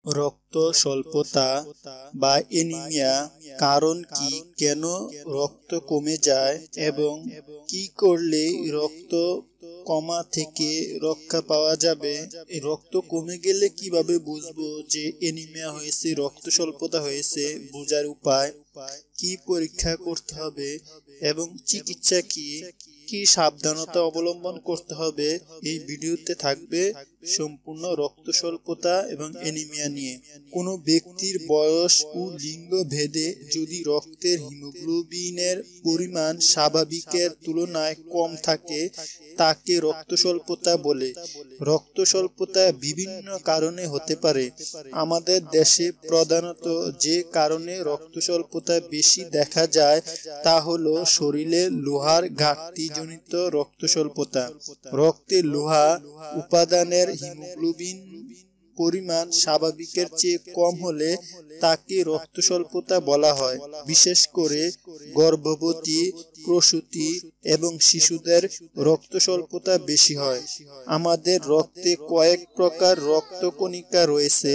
রক্ত স্বল্পতা বা অ্যানিমিয়া কারণ কি, কেন রক্ত কমে যায় এবং কি করলে রক্ত কমা থেকে রক্ষা পাওয়া যাবে। রক্ত কমে গেলে কিভাবে বুঝবো যে অ্যানিমিয়া হয়েছে, রক্ত স্বল্পতা হয়েছে, বোঝার উপায় কি, পরীক্ষা করতে হবে এবং চিকিৎসা কি কি সাবধানতা অবলম্বন করতে হবে। এই ভিডিওতে থাকবে সম্পূর্ণ রক্ত স্বল্পতা এবং অ্যানিমিয়া নিয়ে। কোনো ব্যক্তির বয়স ও লিঙ্গ ভেদে যদি রক্তের হিমোগ্লোবিনের পরিমাণ স্বাভাবিকের তুলনায় কম থাকে তাকে রক্ত স্বল্পতা বলে। রক্ত স্বল্পতা বিভিন্ন কারণে হতে পারে। আমাদের দেশে প্রধানত যে কারণে রক্ত স্বল্পতা বেশি দেখা যায় তা হলো শরীরে লোহার ঘাটতি জনিত রক্ত স্বল্পতা। রক্তে লোহা উপাদানের হিমোগ্লোবিন পরিমাণ স্বাভাবিকের চেয়ে কম হলে তাকে রক্ত স্বল্পতা বলা হয়। বিশেষ করে গর্ভবতী, প্রসূতি এবং শিশুদের রক্ত স্বল্পতা বেশি হয়। আমাদের রক্তে কয়েক প্রকার রক্তকণিকা রয়েছে,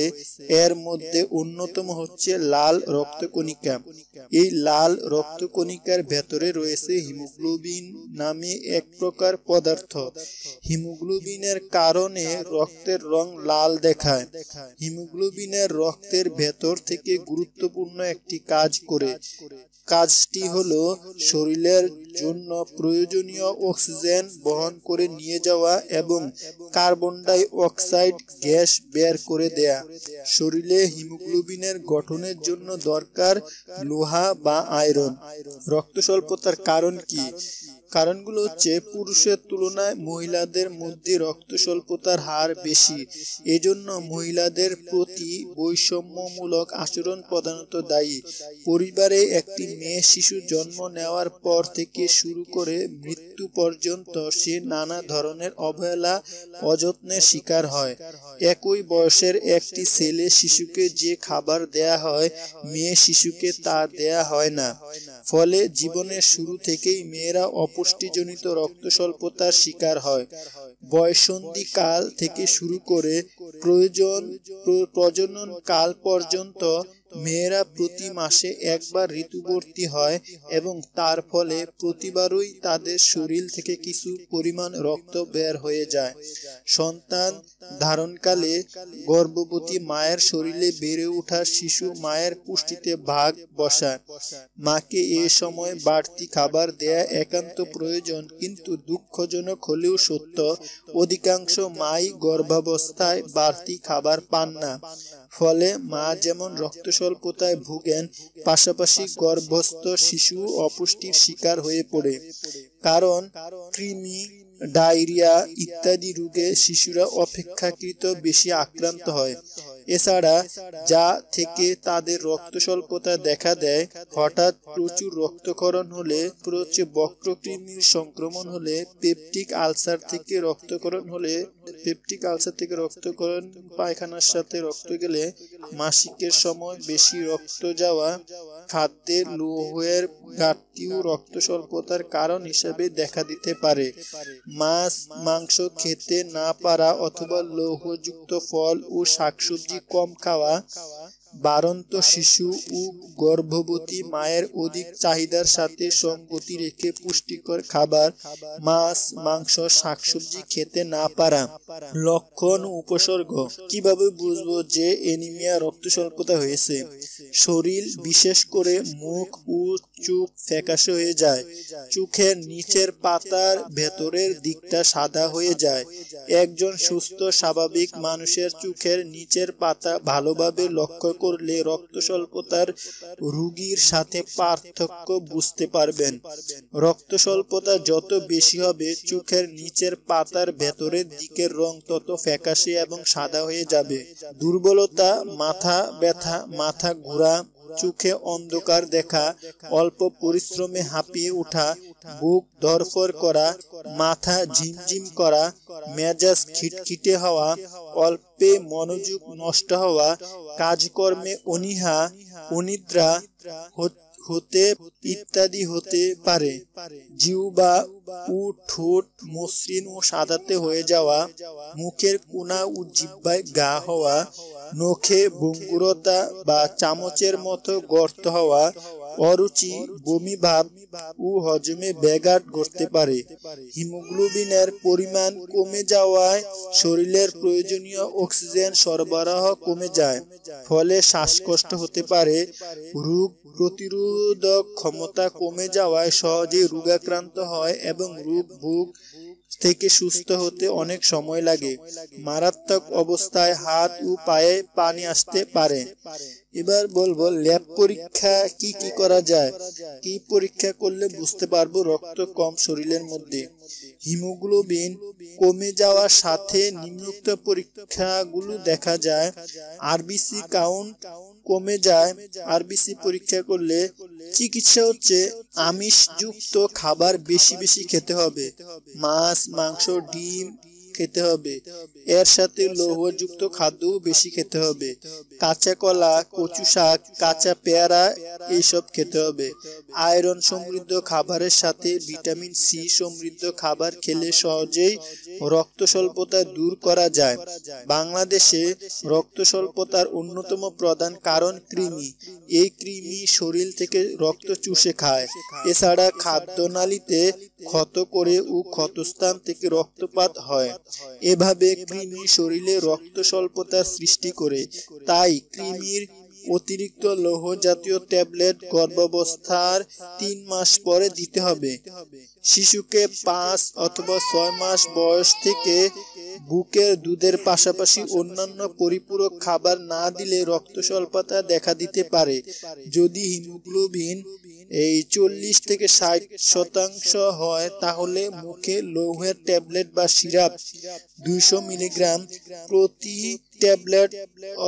এর মধ্যে অন্যতম হচ্ছে লাল রক্তকণিকা। এই লাল রক্তকণিকার ভেতরে রয়েছে হিমোগ্লোবিন নামে এক প্রকার পদার্থ। হিমোগ্লোবিনের কারণে রক্তের রং লাল দেখায়। হিমোগ্লোবিনের রক্তের ভেতর থেকে গুরুত্বপূর্ণ একটি কাজ করে। কাজটি হলো শরীরের জন্য প্রয়োজনীয় অক্সিজেন বহন করে নিয়ে যাওয়া এবং কার্বন ডাই অক্সাইড গ্যাস বের করে দেয়া। শরীরে হিমোগ্লোবিনের গঠনের জন্য দরকার লোহা বা আয়রন। রক্ত স্বল্পতার কারণ কি? কারণগুলো হচ্ছে পুরুষের তুলনায় মহিলাদের মধ্যে রক্ত স্বল্পতার হার বেশি। এজন্য মহিলাদের প্রতি বৈষম্যমূলক আচরণ প্রধানত দায়ী। পরিবারে একটি মেয়ে শিশু জন্ম নেওয়ার পর থেকে শুরু করে মৃত্যু পর্যন্ত সে নানা ধরনের অবহেলা, অযত্নের শিকার হয়। একই বয়সের একটি ছেলে শিশুকে যে খাবার দেয়া হয়, মেয়ে শিশুকে তা দেয়া হয় না। ফলে জীবনের শুরু থেকেই মেয়েরা অপুষ্টিজনিত রক্ত স্বল্পতার শিকার হয়। বয়ঃসন্ধি কাল থেকে শুরু করে প্রজনন কাল পর্যন্ত মেয়েরা প্রতি মাসে একবার ঋতুবতী হয় এবং তার ফলে প্রতিবারই তাদের শরীর থেকে কিছু পরিমাণ রক্ত বের হয়ে যায়। সন্তান ধারণকালে গর্ভবতী মায়ের শরীরে বেড়ে ওঠা শিশু মায়ের পুষ্টিতে ভাগ বসায়। মাকে এ সময় বাড়তি খাবার দেয়া একান্ত প্রয়োজন, কিন্তু দুঃখজনক হলেও সত্য, অধিকাংশ মাই গর্ভাবস্থায় বাড়তি খাবার পান না। ফলে মা যেমন রক্ত স্বল্পতায় ভুগেন, পাশাপাশি গর্ভস্থ শিশু অপুষ্টির শিকার হয়ে পড়ে। কারণ কৃমি, ডায়রিয়া ইত্যাদি রোগে শিশুরা অপেক্ষাকৃত বেশি আক্রান্ত হয়। এছাড়া যা থেকে তাদের রক্ত স্বল্পতা দেখা দেয়, হঠাৎ প্রচুর রক্তক্ষরণ হলে, বক্রকৃমির সংক্রমণ হলে, পেপটিক আলসার থেকে রক্তক্ষরণ হলে, পায়খানার সাথে রক্ত গেলে, মাসিকের সময় বেশি রক্ত যাওয়া, খাদ্যে লৌহের ঘাটতিও রক্ত স্বল্পতার কারণ হিসেবে দেখা দিতে পারে। মাছ, মাংস খেতে না পারা অথবা লৌহযুক্ত ফল ও শাকসবজি কম খাওয়া, বাড়ন্ত শিশু ও গর্ভবতী মায়ের অধিক চাহিদার সাথে সঙ্গতি রেখে পুষ্টিকর খাবার, মাছ, মাংস, শাকসবজি খেতে না পারা। লক্ষণ ও উপসর্গ। কিভাবে বুঝবো যে অ্যানিমিয়া রক্ত স্বল্পতা হয়েছে? শরীর, বিশেষ করে মুখ ও চোখ ফ্যাকাশে হয়ে যায়। চোখের নিচের পাতার ভেতরের দিকটা সাদা হয়ে যায়। একজন সুস্থ স্বাভাবিক মানুষের চোখের নিচের পাতা ভালোভাবে লক্ষ্য করলে রক্ত স্বল্পতার রোগীর সাথে পার্থক্য বুঝতে পারবেন। রক্ত স্বল্পতা যত বেশি হবে, চোখের নিচের পাতার ভেতরের দিকের রং তত ফ্যাকাশে এবং সাদা হয়ে যাবে। দুর্বলতা, মাথা ব্যথা, মাথা ঘোরা, চোখে অন্ধকার দেখা, অল্প পরিশ্রমে হাঁপিয়ে ওঠা, বুক ধড়ফড় করা, মাথা ঝিমঝিম করা, মেজাজ খিটখিটে হওয়া, অল্পে মনোযোগ নষ্ট হওয়া, কাজকর্মে অনীহা, অনিদ্রা হতে ইত্যাদি হতে পারে। জিহ্বা ও ঠোঁট মসৃণ ও সাদাতে হয়ে যাওয়া, মুখের কোনা ও জিহ্বায় ঘা হওয়া, নখে ভঙ্গুরতা বা চামচের মতো গর্ত হওয়া, অরুচি, বমি ভাব ও হজমে ব্যাঘাত ঘটতে পারে। হিমোগ্লোবিনের পরিমাণ কমে যাওয়ায় শরীরের প্রয়োজনীয় অক্সিজেন সরবরাহ কমে যায়, ফলে শ্বাসকষ্ট হতে পারে। রোগ প্রতিরোধক ক্ষমতা কমে যাওয়ায় সহজে রোগাক্রান্ত হয় এবং রোগ থেকে সুস্থ হতে অনেক সময় লাগে। মারাত্মক অবস্থায় হাত ও পায়ে পানি আসতে পারে। এবার বলবো ল্যাব পরীক্ষা কি কি করা যায়, কি পরীক্ষা করলে বুঝতে পারবো রক্ত কম শরীরের মধ্যে। হিমোগ্লোবিন কমে যাওয়ার সাথে নিম্নোক্ত পরীক্ষাগুলো দেখা যায়। আরবিসি কাউন্ট কমে যায়। আরবিসি পরীক্ষা করলে চিকিৎসা হচ্ছে আমিষযুক্ত খাবার বেশি বেশি খেতে হবে, মাছ, মাংস, ডিম খেতে হবে। এর সাথে লৌহযুক্ত খাদ্য বেশি খেতে হবে। কাঁচা কলা, কচু শাক, কাঁচা পেয়ারা এইসব খেতে হবে। আয়রন সমৃদ্ধ খাবারের সাথে ভিটামিন সি সমৃদ্ধ খাবার খেলে সহজেই রক্ত স্বল্পতা দূর করা যায়। বাংলাদেশে রক্ত স্বল্পতার অন্যতম প্রধান কারণ কৃমি। এই কৃমি শরীর থেকে রক্ত চুষে খায়। এছাড়া খাদ্যনালীতে ক্ষত করে ও ক্ষতস্থান থেকে রক্তপাত হয়। এভাবে কৃমি শরীরে রক্ত স্বল্পতার সৃষ্টি করে। তাই কৃমির অতিরিক্ত লৌহ জাতীয় ট্যাবলেট গর্ভাবস্থার 3 মাস পরে দিতে হবে। শিশুকে 5 অথবা 6 মাস বয়স থেকে বুকের দুধের পাশাপাশি অন্যান্য পরিপূরক খাবার না দিলে রক্ত স্বল্পতা দেখা দিতে পারে। যদি হিমোগ্লোবিন 40 থেকে 60% হয় তাহলে মুখে লৌহের ট্যাবলেট বা সিরাপ 200 মিলিগ্রাম প্রতি ট্যাবলেট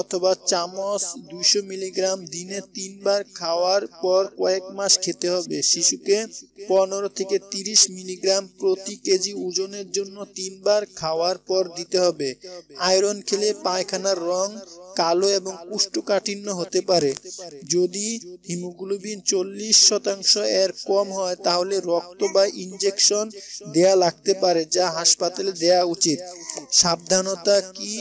অথবা চামচ 200 মিলিগ্রাম দিনে 3 বার খাওয়ার পর কয়েক মাস খেতে হবে। শিশুকে 15 থেকে 30 মিলিগ্রাম প্রতি কেজি ওজনের জন্য 3 বার খাওয়ার পর দিতে হবে। আয়রন খেলে পায়খানার রং কালো এবং কোষ্ঠকাঠিন্য হতে পারে। যদি হিমোগ্লোবিন 40% এর কম হয় তাহলে রক্ত বা ইনজেকশন দেয়া লাগতে পারে, যা হাসপাতালে দেয়া উচিত। সাবধানতা কি?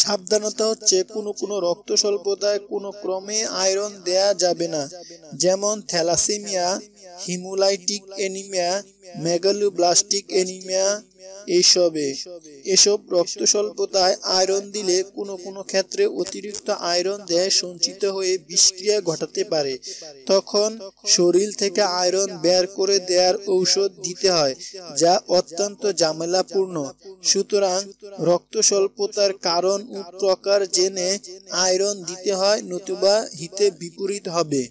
সাবধানতা হচ্ছে কোনো রক্ত স্বল্পতায় কোনো ক্রমে আয়রন দেয়া যাবে না, যেমন thalassaemia, haemolytic anaemia, megaloblastic anaemia. এসব রক্ত স্বল্পতায় আয়রন দিলে কোনো ক্ষেত্রে অতিরিক্ত আয়রন দেহে সঞ্চিত হয়ে বিষক্রিয়া ঘটাতে পারে। তখন শরীর থেকে আয়রন বের করে দেওয়ার ঔষধ দিতে হয়, যা অত্যন্ত ঝামেলাপূর্ণ। সুতরাং রক্ত স্বল্পতার কারণ ও প্রকার জেনে আয়রন দিতে হয়, নতুবা হিতে বিপরীত হবে।